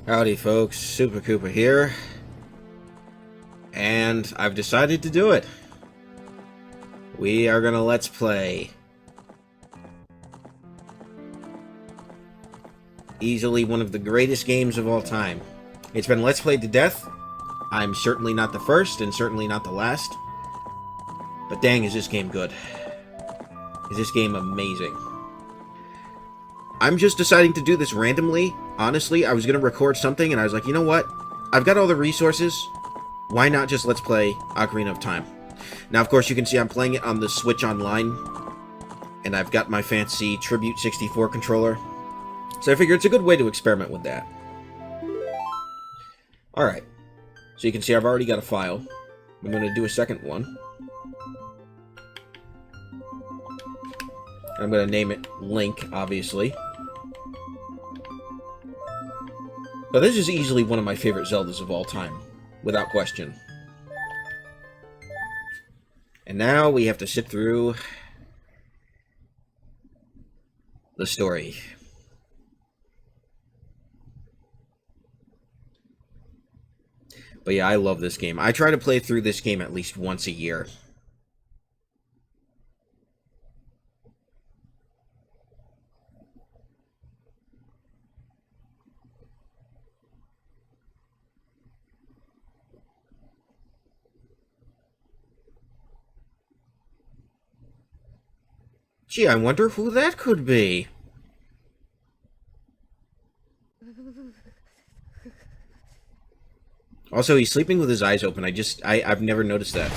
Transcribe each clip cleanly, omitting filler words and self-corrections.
Howdy folks, Super Cooper here, and I've decided to do it. We are gonna Let's Play easily one of the greatest games of all time. It's been Let's Played to death. I'm certainly not the first, and certainly not the last. But dang, is this game good. Is this game amazing. I'm just deciding to do this randomly. Honestly, I was going to record something, and I was like, you know what? I've got all the resources. Why not just Let's Play Ocarina of Time? Now, of course, you can see I'm playing it on the Switch Online, and I've got my fancy Tribute 64 controller. So I figure it's a good way to experiment with that. Alright. So you can see I've already got a file. I'm going to do a second one. I'm going to name it Link, obviously. But this is easily one of my favorite Zeldas of all time, without question. And now we have to sit through the story. But yeah, I love this game. I try to play through this game at least once a year. Gee, I wonder who that could be. Also, he's sleeping with his eyes open. I've never noticed that.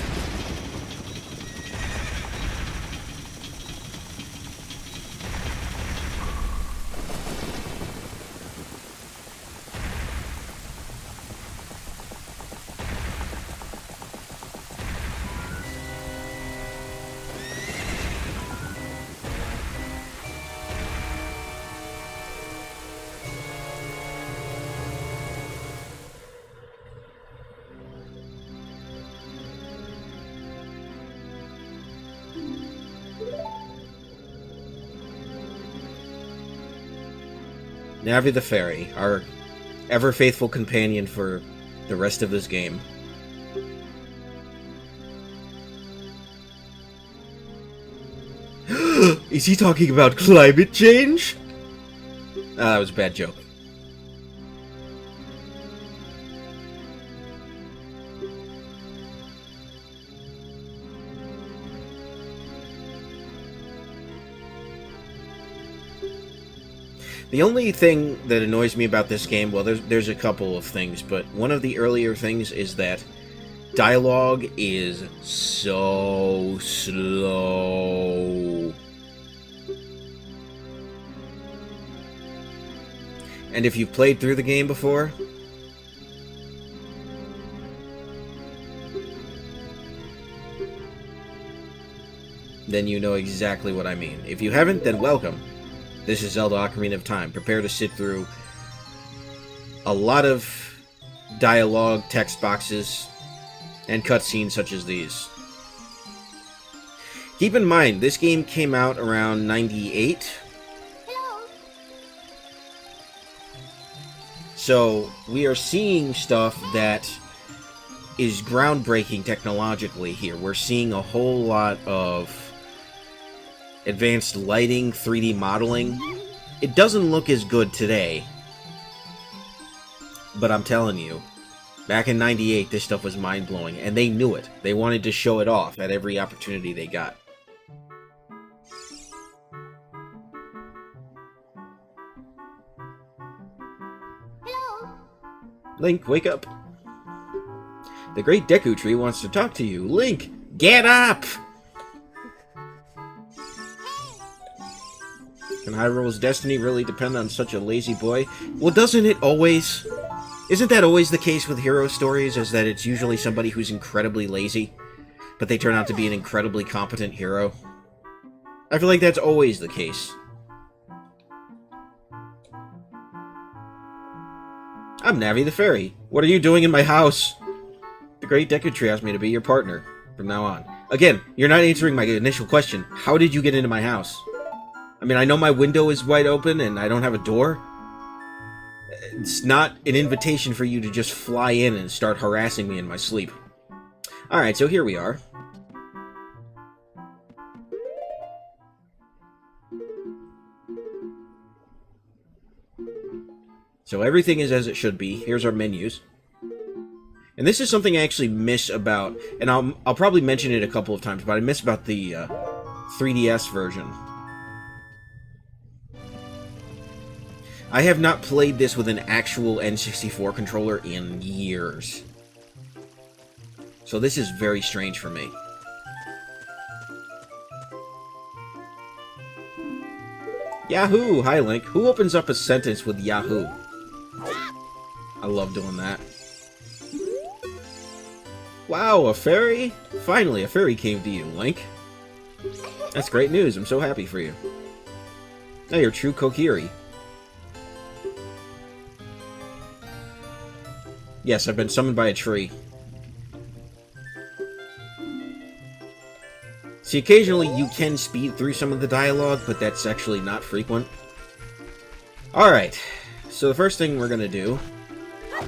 Navi the Fairy, our ever-faithful companion for the rest of this game. Is he talking about climate change? Ah, that was a bad joke. The only thing that annoys me about this game, well, there's a couple of things, but one of the earlier things is that dialogue is so slow. And if you've played through the game before, then you know exactly what I mean. If you haven't, then welcome. This is Zelda Ocarina of Time. Prepare to sit through a lot of dialogue, text boxes, and cutscenes such as these. Keep in mind, this game came out around 98. Hello. So, we are seeing stuff that is groundbreaking technologically here. We're seeing a whole lot of advanced lighting, 3D modeling. It doesn't look as good today, but I'm telling you, back in 98, this stuff was mind-blowing, and they knew it. They wanted to show it off at every opportunity they got. Hello. Link, wake up. The Great Deku Tree wants to talk to you. Link, get up! Can Hyrule's destiny really depend on such a lazy boy? Well, doesn't it always? Isn't that always the case with hero stories, is that it's usually somebody who's incredibly lazy, but they turn out to be an incredibly competent hero? I feel like that's always the case. I'm Navi the Fairy. What are you doing in my house? The Great Deku Tree asked me to be your partner from now on. Again, you're not answering my initial question. How did you get into my house? I mean, I know my window is wide open and I don't have a door. It's not an invitation for you to just fly in and start harassing me in my sleep. Alright, so here we are. So everything is as it should be. Here's our menus. And this is something I actually miss about, and I'll probably mention it a couple of times, but I miss about the 3DS version. I have not played this with an actual N64 controller in years. So this is very strange for me. Yahoo! Hi, Link. Who opens up a sentence with Yahoo? I love doing that. Wow, a fairy? Finally, a fairy came to you, Link. That's great news. I'm so happy for you. Now you're true Kokiri. Yes, I've been summoned by a tree. See, occasionally you can speed through some of the dialogue, but that's actually not frequent. Alright, so the first thing we're gonna do...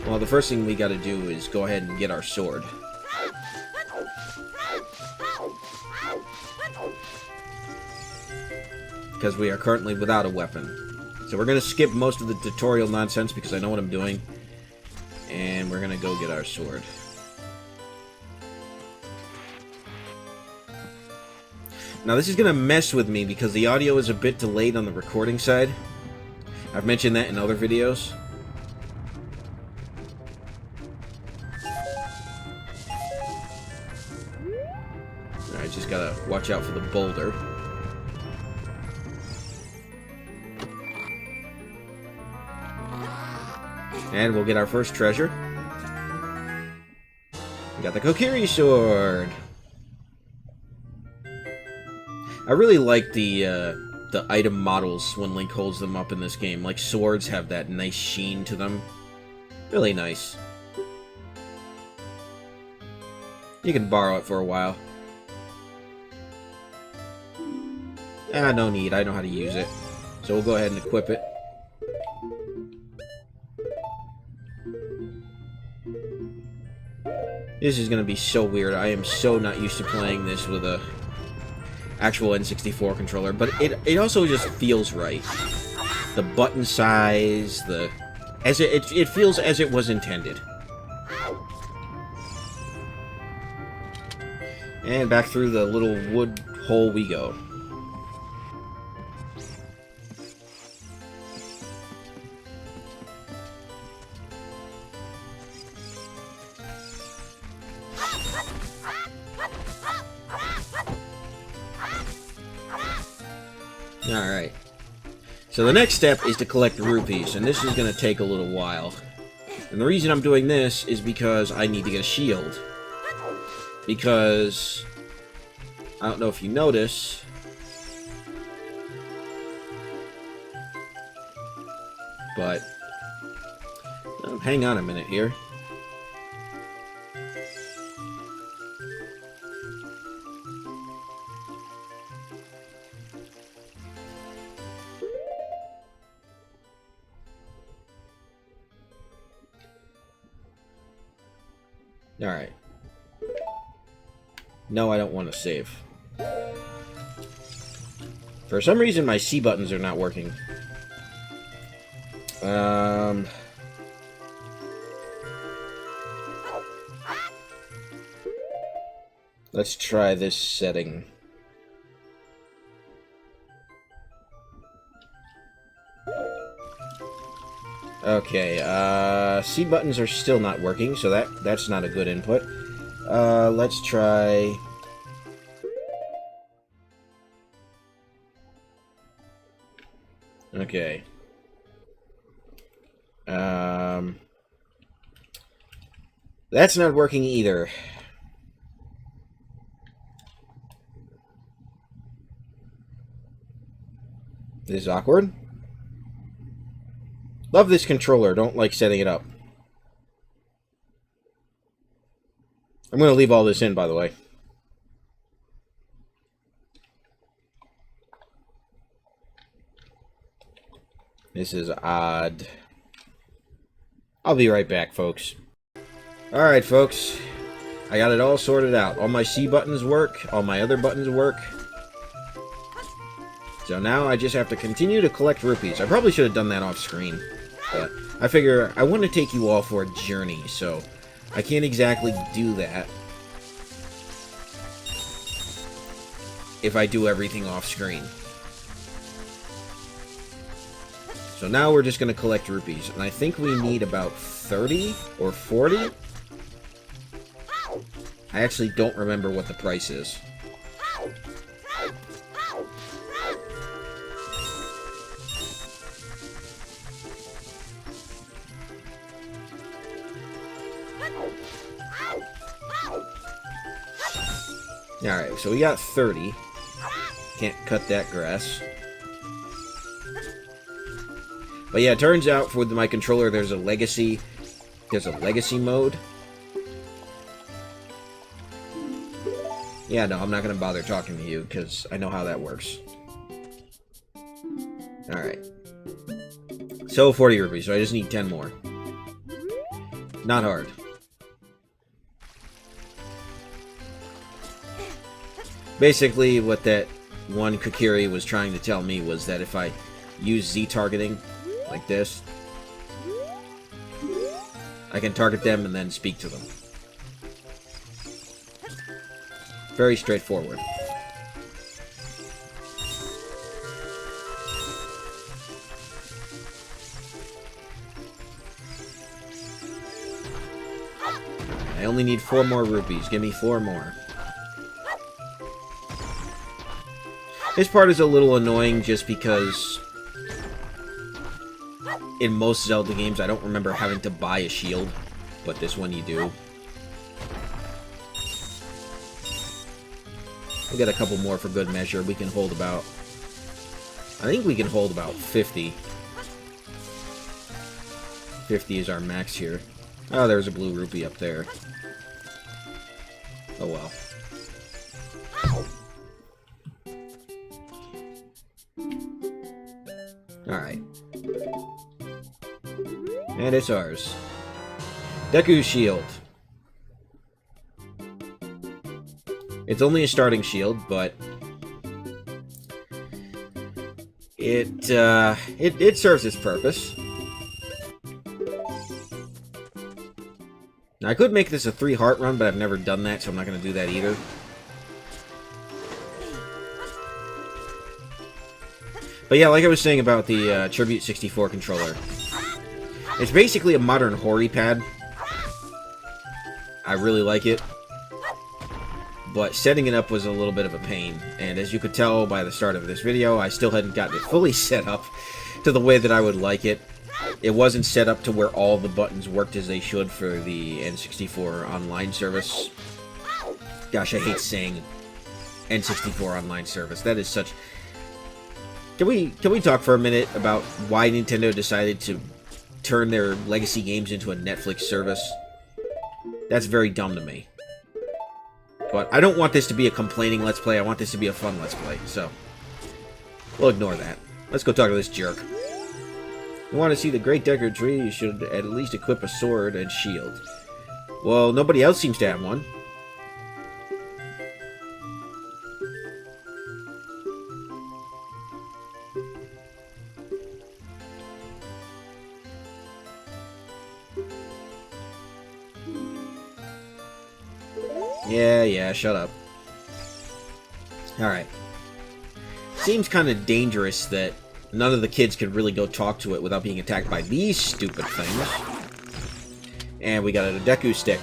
Well, the first thing we gotta do is go ahead and get our sword. Because we are currently without a weapon. So we're gonna skip most of the tutorial nonsense because I know what I'm doing. And we're gonna go get our sword. Now this is gonna mess with me because the audio is a bit delayed on the recording side. I've mentioned that in other videos. Alright, just gotta watch out for the boulder. And we'll get our first treasure. We got the Kokiri sword! I really like the item models when Link holds them up in this game. Like, swords have that nice sheen to them. Really nice. You can borrow it for a while. Ah, no need. I know how to use it. So we'll go ahead and equip it. This is going to be so weird. I am so not used to playing this with a actual N64 controller, but it also just feels right. The button size, it feels as it was intended. And back through the little wood hole we go. Alright. So the next step is to collect rupees, and this is going to take a little while. And the reason I'm doing this is because I need to get a shield. Because, I don't know if you notice, but, hang on a minute here. Alright. No, I don't want to save. For some reason, my C buttons are not working. Let's try this setting. Okay, C buttons are still not working, so that's not a good input. Let's try... Okay. That's not working either. This is awkward. Love this controller, don't like setting it up. I'm going to leave all this in, by the way. This is odd. I'll be right back, folks. Alright, folks. I got it all sorted out. All my C buttons work. All my other buttons work. So now I just have to continue to collect rupees. I probably should have done that off screen. But I figure I want to take you all for a journey, so I can't exactly do that if I do everything off screen. So now we're just going to collect rupees. And I think we need about 30 or 40. I actually don't remember what the price is. Alright, so we got 30. Can't cut that grass. But yeah, it turns out with my controller there's a legacy mode. Yeah, no, I'm not gonna bother talking to you because I know how that works. Alright. So 40 rupees, so I just need 10 more. Not hard. Basically, what that one Kokiri was trying to tell me was that if I use Z targeting, like this, I can target them and then speak to them. Very straightforward. I only need 4 more rupees. Give me 4 more. This part is a little annoying just because in most Zelda games I don't remember having to buy a shield, but this one you do. We'll get a couple more for good measure. We can hold about... I think we can hold about 50. 50 is our max here. Oh, there's a blue rupee up there. Oh well. Alright. And it's ours. Deku Shield. It's only a starting shield, but it serves its purpose. Now, I could make this a 3-heart run, but I've never done that, so I'm not going to do that either. But yeah, like I was saying about the Tribute 64 controller, it's basically a modern Hori pad. I really like it. But setting it up was a little bit of a pain, and as you could tell by the start of this video, I still hadn't gotten it fully set up to the way that I would like it. It wasn't set up to where all the buttons worked as they should for the N64 online service. Gosh, I hate saying N64 online service. That is such... Can we talk for a minute about why Nintendo decided to turn their legacy games into a Netflix service? That's very dumb to me. But I don't want this to be a complaining Let's Play. I want this to be a fun Let's Play. So, we'll ignore that. Let's go talk to this jerk. You want to see the Great Deku Tree, you should at least equip a sword and shield. Well, nobody else seems to have one. Yeah, shut up. Alright. Seems kind of dangerous that none of the kids could really go talk to it without being attacked by these stupid things. And we got a Deku stick.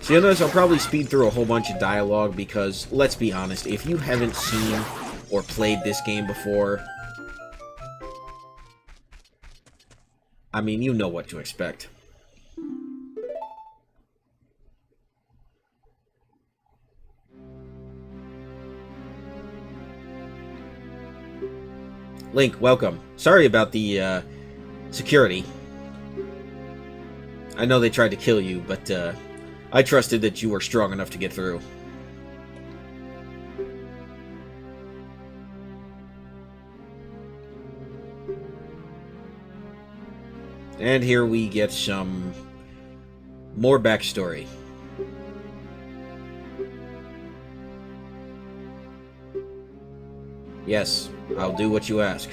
So you'll notice I'll probably speed through a whole bunch of dialogue because, let's be honest, if you haven't seen or played this game before, I mean, you know what to expect. Link, welcome. Sorry about the security. I know they tried to kill you, but I trusted that you were strong enough to get through. And here we get some more backstory. Yes, I'll do what you ask.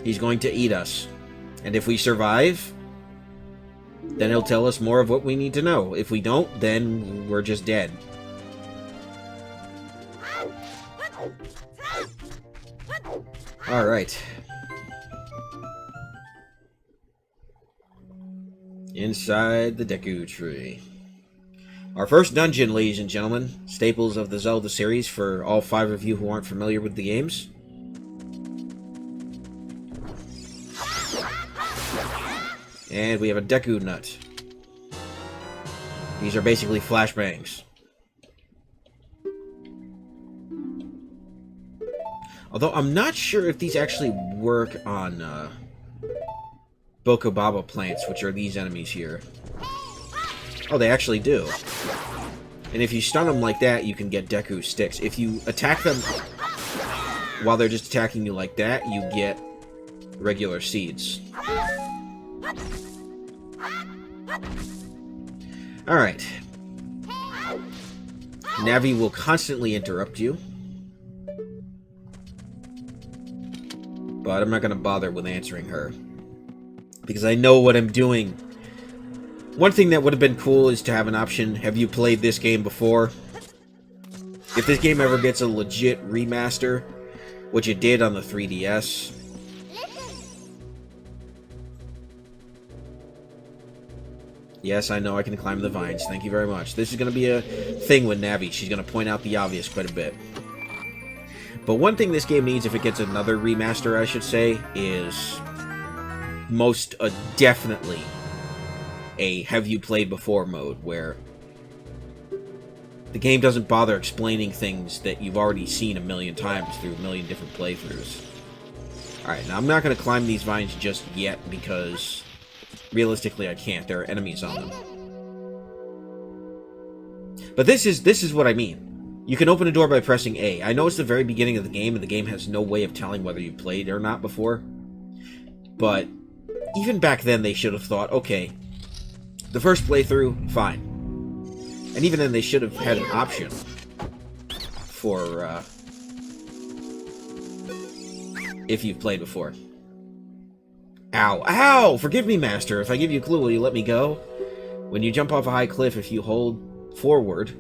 He's going to eat us. And if we survive, then he'll tell us more of what we need to know. If we don't, then we're just dead. Alright. Inside the Deku Tree. Our first dungeon, ladies and gentlemen. Staples of the Zelda series for all 5 of you who aren't familiar with the games. And we have a Deku Nut. These are basically flashbangs. Although I'm not sure if these actually work on Bokobaba plants, which are these enemies here. Oh, they actually do. And if you stun them like that, you can get Deku sticks. If you attack them while they're just attacking you like that, you get regular seeds. Alright. Navi will constantly interrupt you. But I'm not going to bother with answering her. Because I know what I'm doing. One thing that would have been cool is to have an option. Have you played this game before? If this game ever gets a legit remaster, which it did on the 3DS. Yes, I know I can climb the vines. Thank you very much. This is going to be a thing with Navi. She's going to point out the obvious quite a bit. But one thing this game needs, if it gets another remaster, I should say, is most definitely a have you played before mode, where the game doesn't bother explaining things that you've already seen a million times through a million different playthroughs. Alright, now I'm not going to climb these vines just yet, because realistically I can't. There are enemies on them. But this is what I mean. You can open a door by pressing A. I know it's the very beginning of the game, and the game has no way of telling whether you played or not before. But even back then, they should have thought, okay, the first playthrough, fine. And even then, they should have had an option for if you've played before. Ow. Ow! Forgive me, Master. If I give you a clue, will you let me go? When you jump off a high cliff, if you hold forward,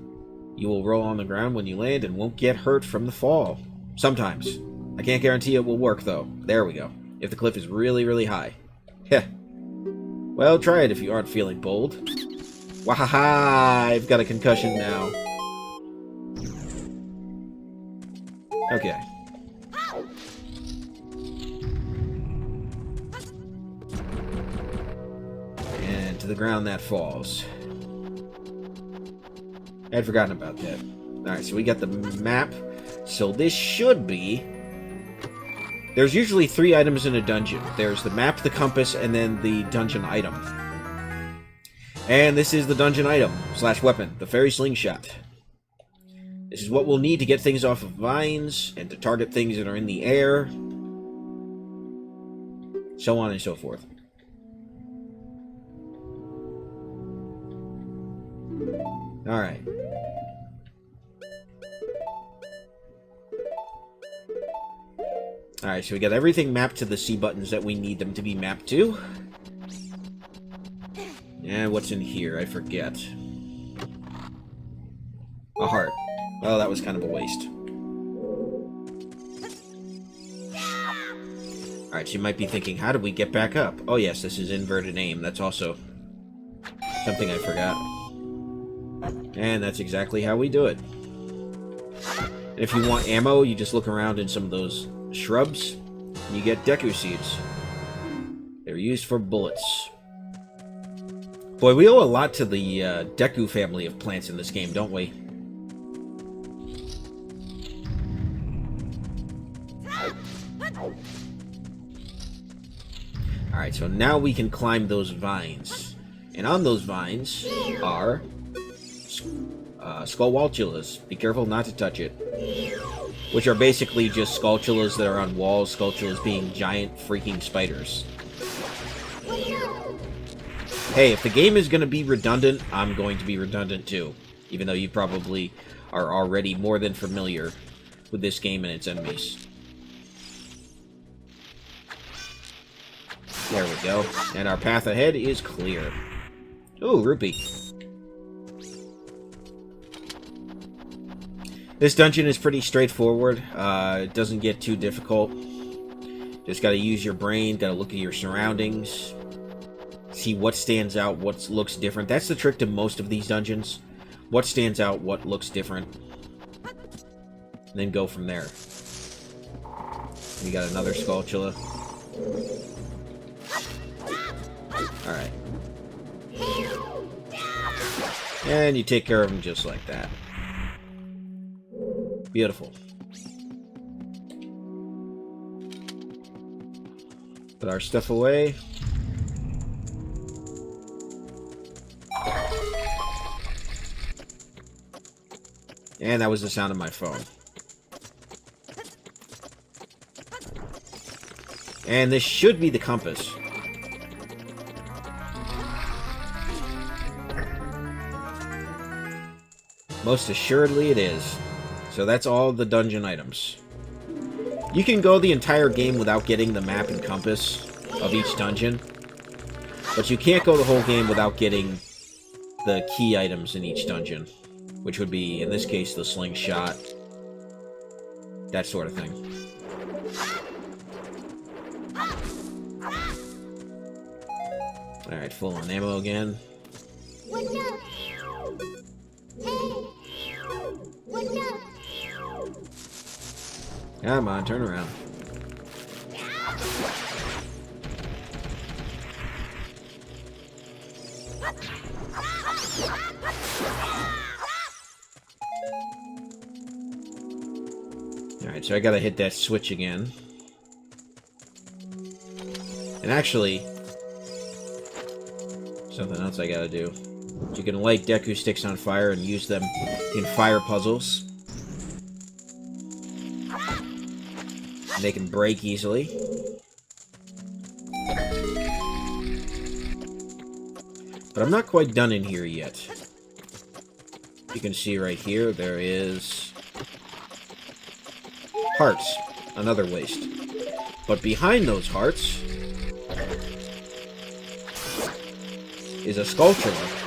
you will roll on the ground when you land and won't get hurt from the fall. Sometimes. I can't guarantee it will work, though. There we go. If the cliff is really, really high. Heh. Well, try it if you aren't feeling bold. Wahaha! I've got a concussion now. Okay. And to the ground that falls. I had forgotten about that. Alright, so we got the map. So this should be... There's usually 3 items in a dungeon. There's the map, the compass, and then the dungeon item. And this is the dungeon item, / weapon, the fairy slingshot. This is what we'll need to get things off of vines, and to target things that are in the air. So on and so forth. Alright. Alright, so we got everything mapped to the C buttons that we need them to be mapped to. And what's in here? I forget. A heart. Well, that was kind of a waste. Alright, so you might be thinking, how do we get back up? Oh yes, this is inverted aim. That's also something I forgot. And that's exactly how we do it. And if you want ammo, you just look around in some of those shrubs, and you get Deku seeds. They're used for bullets. Boy, we owe a lot to the Deku family of plants in this game, don't we? Alright, so now we can climb those vines. And on those vines are Skullwaltulas. Be careful not to touch it. which are basically just Skulltulas that are on walls, Skulltulas being giant freaking spiders. Hey, if the game is going to be redundant, I'm going to be redundant too, even though you probably are already more than familiar with this game and its enemies. There we go. And our path ahead is clear. Ooh, rupee. This dungeon is pretty straightforward. It doesn't get too difficult. Just gotta use your brain, gotta look at your surroundings, see what stands out, what looks different. That's the trick to most of these dungeons. What stands out, what looks different. And then go from there. We got another Skulltula. Alright. And you take care of them just like that. Beautiful. Put our stuff away. And that was the sound of my phone. And this should be the compass. Most assuredly it is. So that's all the dungeon items. You can go the entire game without getting the map and compass of each dungeon. But you can't go the whole game without getting the key items in each dungeon. Which would be, in this case, the slingshot. That sort of thing. Alright, full on ammo again. What's up? Hey! What's up? Come on, turn around. Alright, so I gotta hit that switch again. And actually, something else I gotta do. You can light Deku sticks on fire and use them in fire puzzles. And they can break easily. But I'm not quite done in here yet. You can see right here, there is hearts. Another waste. But behind those hearts is a Skulltula.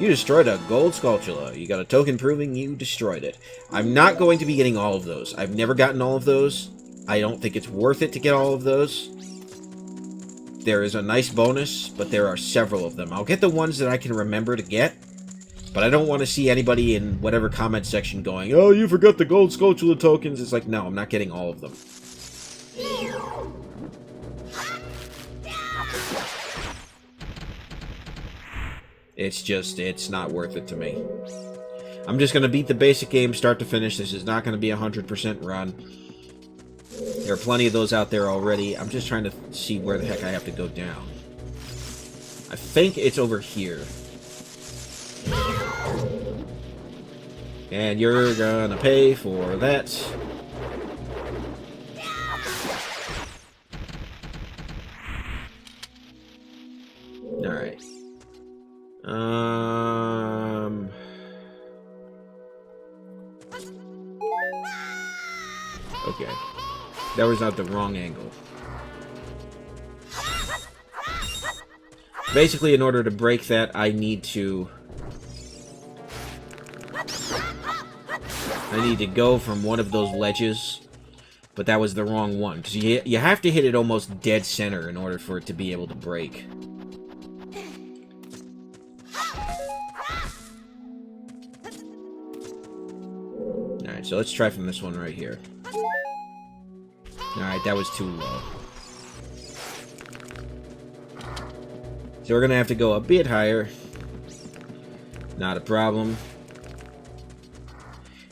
You destroyed a gold Skulltula. You got a token proving you destroyed it. I'm not going to be getting all of those. I've never gotten all of those. I don't think it's worth it to get all of those. There is a nice bonus, but there are several of them. I'll get the ones that I can remember to get, but I don't want to see anybody in whatever comment section going, "Oh, you forgot the gold Skulltula tokens." It's like, no, I'm not getting all of them. It's just, it's not worth it to me. I'm just going to beat the basic game start to finish. This is not going to be a 100% run. There are plenty of those out there already. I'm just trying to see where the heck I have to go down. I think it's over here. And you're gonna pay for that. Alright. Okay. That was not the wrong angle. Basically, in order to break that, I need to go from one of those ledges, but that was the wrong one, because you have to hit it almost dead center in order for it to be able to break. Alright, so let's try from this one right here. Alright, that was too low. So we're gonna have to go a bit higher. Not a problem.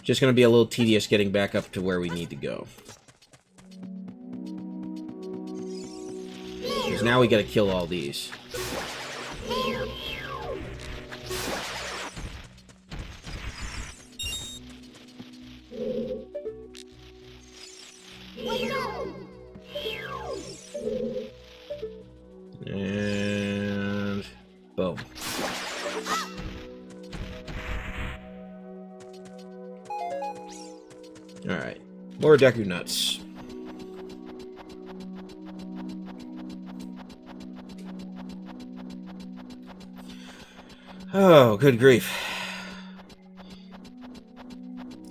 Just gonna be a little tedious getting back up to where we need to go. Because now we gotta kill all these. And boom. Alright. More Deku Nuts. Oh, good grief.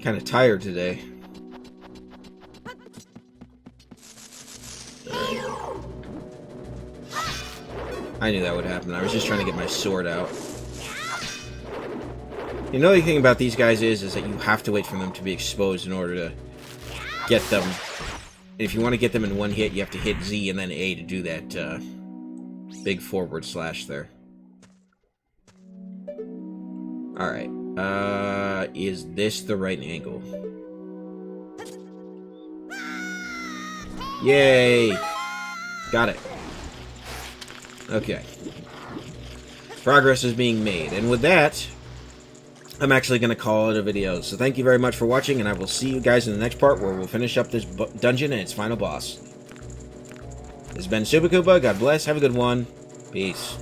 Kind of tired today. I knew that would happen. I was just trying to get my sword out. The only thing about these guys is that you have to wait for them to be exposed in order to get them. And if you want to get them in one hit, you have to hit Z and then A to do that big forward slash there. Alright. Is this the right angle? Yay! Got it. Okay. Progress is being made. And with that, I'm actually going to call it a video. So thank you very much for watching, and I will see you guys in the next part where we'll finish up this dungeon and its final boss. This has been Super Koopa. God bless. Have a good one. Peace.